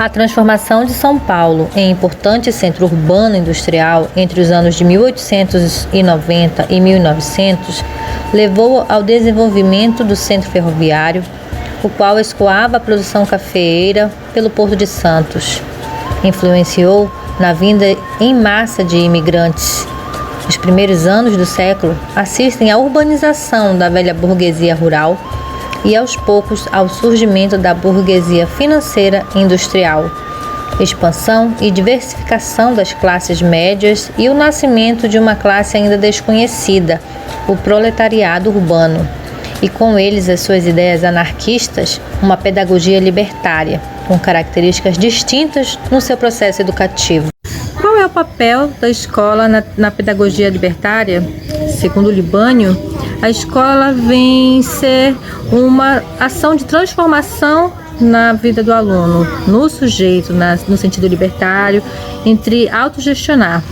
A transformação de São Paulo em importante centro urbano industrial entre os anos de 1890 e 1900 levou ao desenvolvimento do centro ferroviário, o qual escoava a produção cafeeira pelo Porto de Santos. Influenciou na vinda em massa de imigrantes. Os primeiros anos do século assistem à urbanização da velha burguesia rural e, aos poucos, ao surgimento da burguesia financeira e industrial, expansão e diversificação das classes médias e o nascimento de uma classe ainda desconhecida, o proletariado urbano, e com eles as suas ideias anarquistas, uma pedagogia libertária, com características distintas no seu processo educativo. Qual é o papel da escola na pedagogia libertária? Segundo Libânio, a escola vem ser uma ação de transformação na vida do aluno, no sujeito, no sentido libertário, entre autogestionar.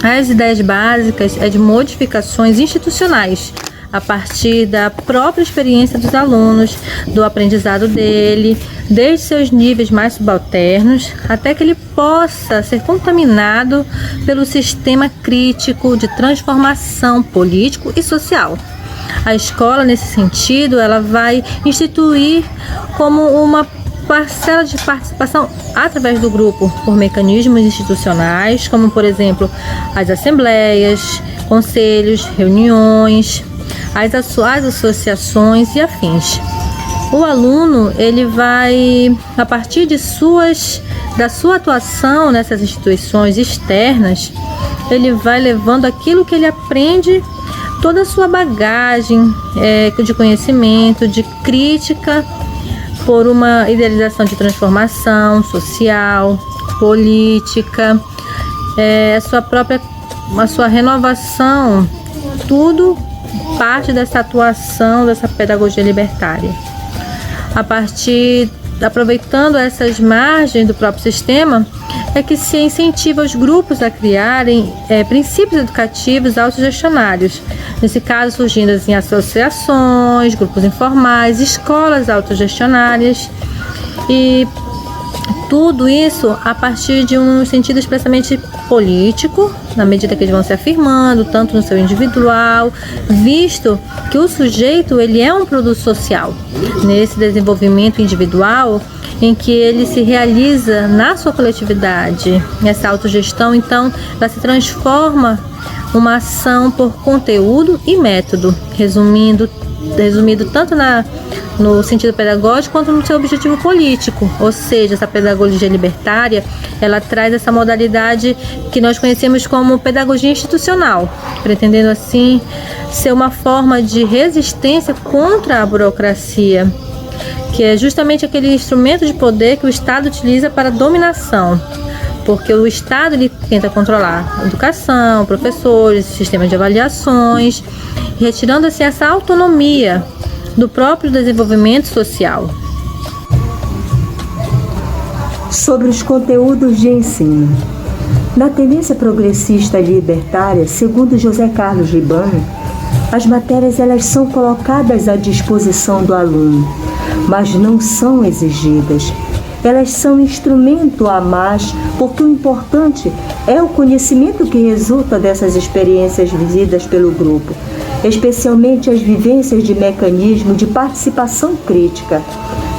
As ideias básicas é de modificações institucionais, a partir da própria experiência dos alunos, do aprendizado dele, desde seus níveis mais subalternos, até que ele possa ser contaminado pelo sistema crítico de transformação político e social. A escola, nesse sentido, ela vai instituir como uma parcela de participação através do grupo, por mecanismos institucionais, como, por exemplo, as assembleias, conselhos, reuniões, as associações e afins. O aluno, ele vai, a partir da sua atuação nessas instituições externas, ele vai levando aquilo que ele aprende, toda a sua bagagem de conhecimento, de crítica, por uma idealização de transformação social, política, a sua renovação, tudo parte dessa atuação, dessa pedagogia libertária. Aproveitando essas margens do próprio sistema, é que se incentiva os grupos a criarem princípios educativos autogestionários. Nesse caso, surgindo assim, associações, grupos informais, escolas autogestionárias, e tudo isso a partir de um sentido expressamente político, na medida que eles vão se afirmando, tanto no seu individual, visto que o sujeito ele é um produto social. Nesse desenvolvimento individual, em que ele se realiza na sua coletividade, essa autogestão, então, ela se transforma uma ação por conteúdo e método, resumido tanto no sentido pedagógico quanto no seu objetivo político. Ou seja, essa pedagogia libertária, ela traz essa modalidade que nós conhecemos como pedagogia institucional, pretendendo assim ser uma forma de resistência contra a burocracia, que é justamente aquele instrumento de poder que o Estado utiliza para a dominação, porque o Estado ele tenta controlar a educação, professores, sistema de avaliações, retirando assim essa autonomia do próprio desenvolvimento social. Sobre os conteúdos de ensino. Na tendência progressista e libertária, segundo José Carlos Libânio, as matérias elas são colocadas à disposição do aluno, mas não são exigidas. Elas são instrumento a mais, porque o importante é o conhecimento que resulta dessas experiências vividas pelo grupo, especialmente as vivências de mecanismo de participação crítica.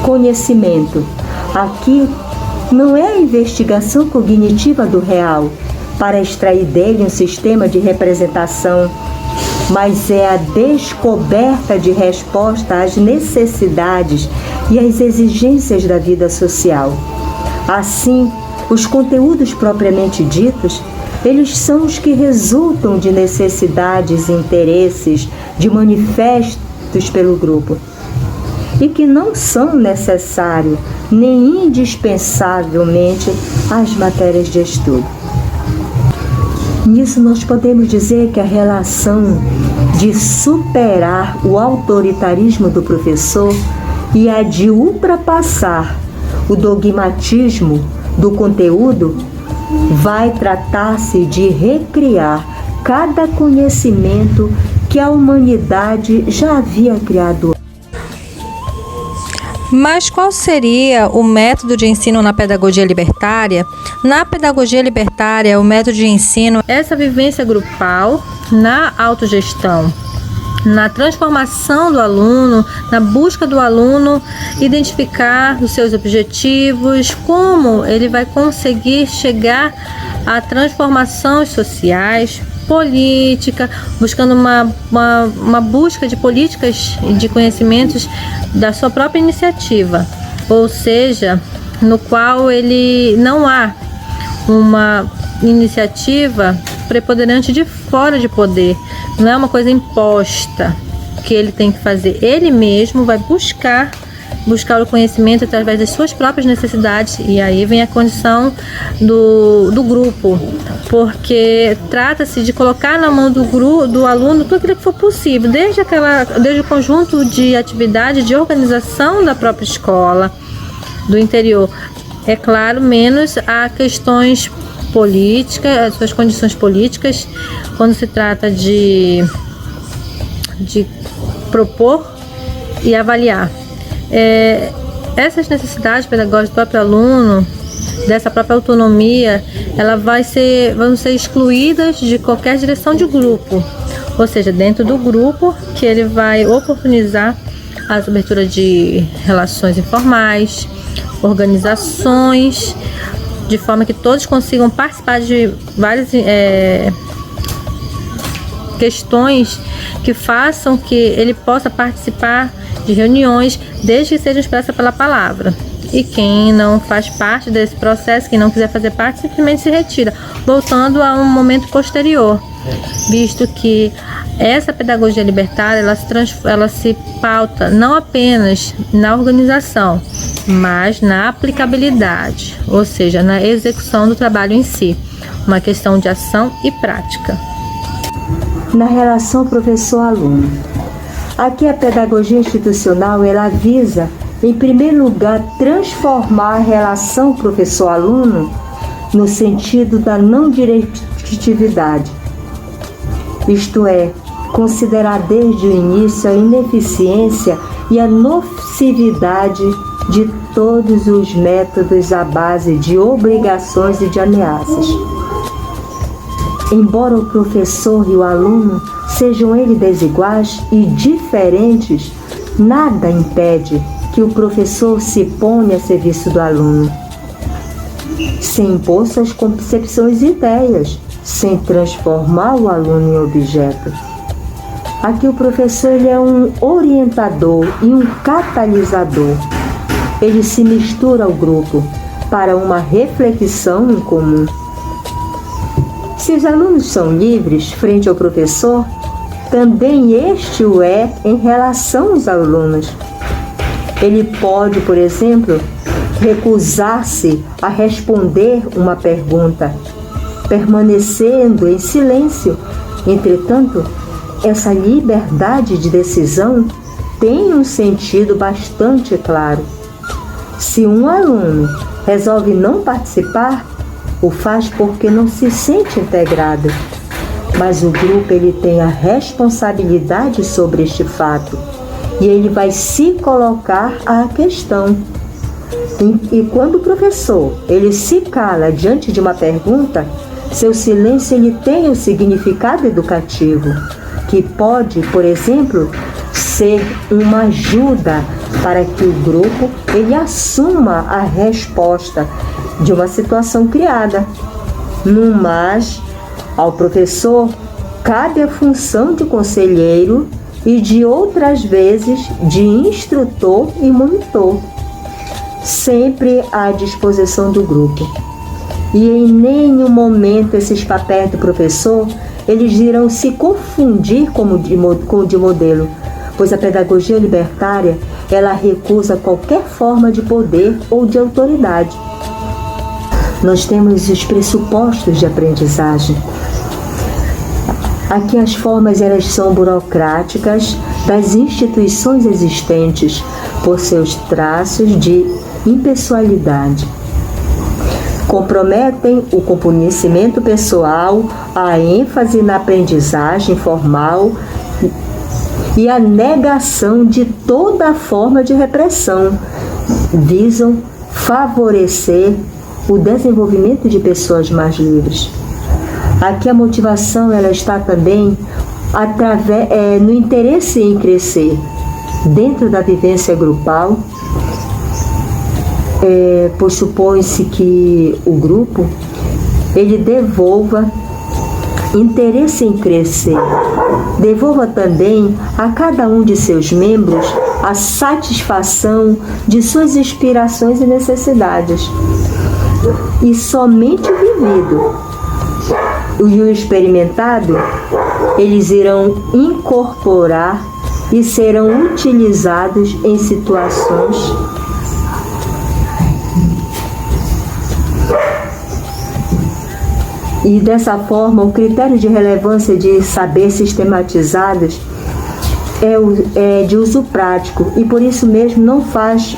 Conhecimento. Aqui não é a investigação cognitiva do real, para extrair dele um sistema de representação, mas é a descoberta de resposta às necessidades e às exigências da vida social. Assim, os conteúdos propriamente ditos, eles são os que resultam de necessidades e interesses, de manifestos pelo grupo, e que não são necessários nem indispensavelmente às matérias de estudo. Nisso nós podemos dizer que a relação de superar o autoritarismo do professor e a de ultrapassar o dogmatismo do conteúdo vai tratar-se de recriar cada conhecimento que a humanidade já havia criado. Mas qual seria o método de ensino na pedagogia libertária? Na pedagogia libertária, o método de ensino é essa vivência grupal na autogestão, na transformação do aluno, na busca do aluno identificar os seus objetivos, como ele vai conseguir chegar a transformações sociais, política, buscando uma busca de políticas e de conhecimentos da sua própria iniciativa, ou seja, no qual ele não há uma iniciativa preponderante de fora de poder, não é uma coisa imposta que ele tem que fazer, ele mesmo vai buscar o conhecimento através das suas próprias necessidades, e aí vem a condição do grupo, porque trata-se de colocar na mão do aluno tudo aquilo que for possível, desde o conjunto de atividade de organização da própria escola, do interior, é claro, menos a questões políticas, as suas condições políticas, quando se trata de propor e avaliar. Essas necessidades pedagógicas do próprio aluno, dessa própria autonomia, vão ser excluídas de qualquer direção de grupo, ou seja, dentro do grupo que ele vai oportunizar a abertura de relações informais, organizações, de forma que todos consigam participar de várias questões que façam que ele possa participar de reuniões, desde que seja expressa pela palavra. E quem não faz parte desse processo, quem não quiser fazer parte, simplesmente se retira, voltando a um momento posterior, visto que essa pedagogia libertária ela se pauta não apenas na organização, mas na aplicabilidade, ou seja, na execução do trabalho em si, uma questão de ação e prática. Na relação professor-aluno, aqui a pedagogia institucional ela visa, em primeiro lugar, transformar a relação professor-aluno no sentido da não diretividade, isto é, considerar desde o início a ineficiência e a nocividade de todos os métodos à base de obrigações e de ameaças. Embora o professor e o aluno sejam eles desiguais e diferentes, nada impede que o professor se ponha a serviço do aluno, sem impor suas concepções e ideias, sem transformar o aluno em objeto. Aqui o professor ele é um orientador e um catalisador. Ele se mistura ao grupo para uma reflexão em comum. Se os alunos são livres frente ao professor, também este o é em relação aos alunos. Ele pode, por exemplo, recusar-se a responder uma pergunta, permanecendo em silêncio. Entretanto, essa liberdade de decisão tem um sentido bastante claro. Se um aluno resolve não participar, o faz porque não se sente integrado, mas o grupo ele tem a responsabilidade sobre este fato e ele vai se colocar à questão. E quando o professor ele se cala diante de uma pergunta, seu silêncio ele tem um significado educativo, que pode, por exemplo, ser uma ajuda para que o grupo ele assuma a resposta de uma situação criada. No mais, ao professor cabe a função de conselheiro e de outras vezes de instrutor e monitor, sempre à disposição do grupo. E em nenhum momento esses papéis do professor eles irão se confundir com o de modelo, pois a pedagogia libertária ela recusa qualquer forma de poder ou de autoridade. Nós temos os pressupostos de aprendizagem. Aqui as formas elas são burocráticas das instituições existentes por seus traços de impessoalidade. Comprometem o conhecimento pessoal, a ênfase na aprendizagem formal e a negação de toda forma de repressão, visam favorecer o desenvolvimento de pessoas mais livres. Aqui a motivação ela está também no interesse em crescer dentro da vivência grupal, pois supõe-se que o grupo ele devolva interesse em crescer, devolva também a cada um de seus membros a satisfação de suas inspirações e necessidades. E somente o vivido e o experimentado, eles irão incorporar e serão utilizados em situações e dessa forma o critério de relevância de saber sistematizados é de uso prático e por isso mesmo não faz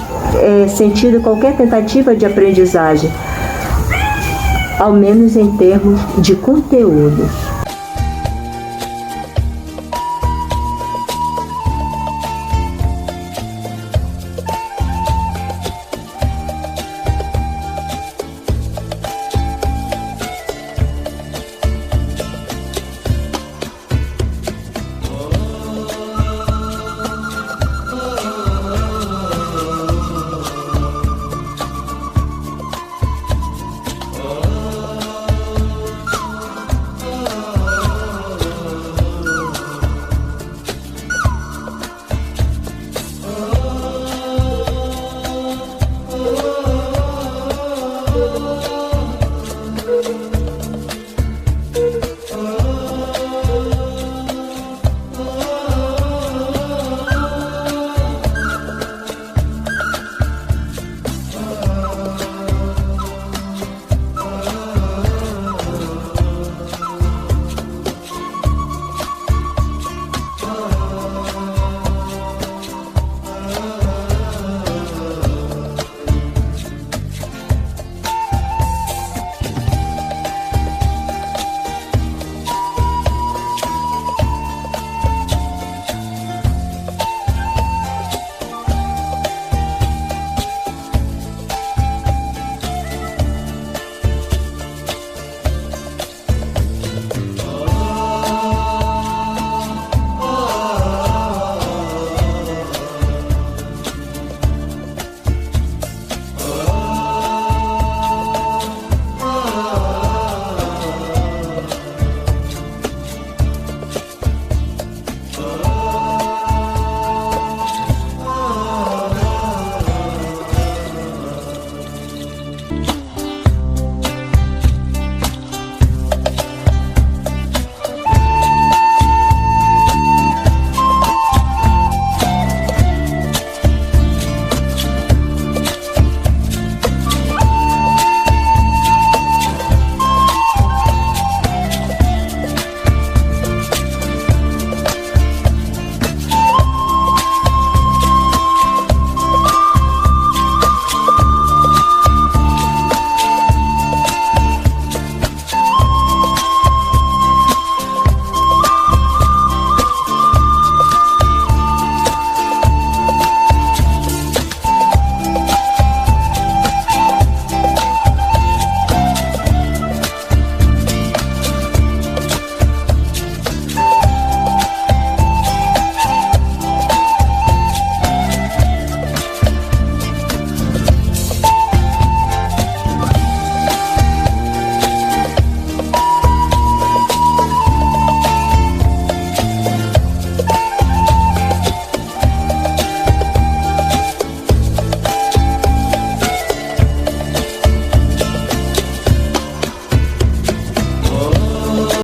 sentido qualquer tentativa de aprendizagem, ao menos em termos de conteúdo.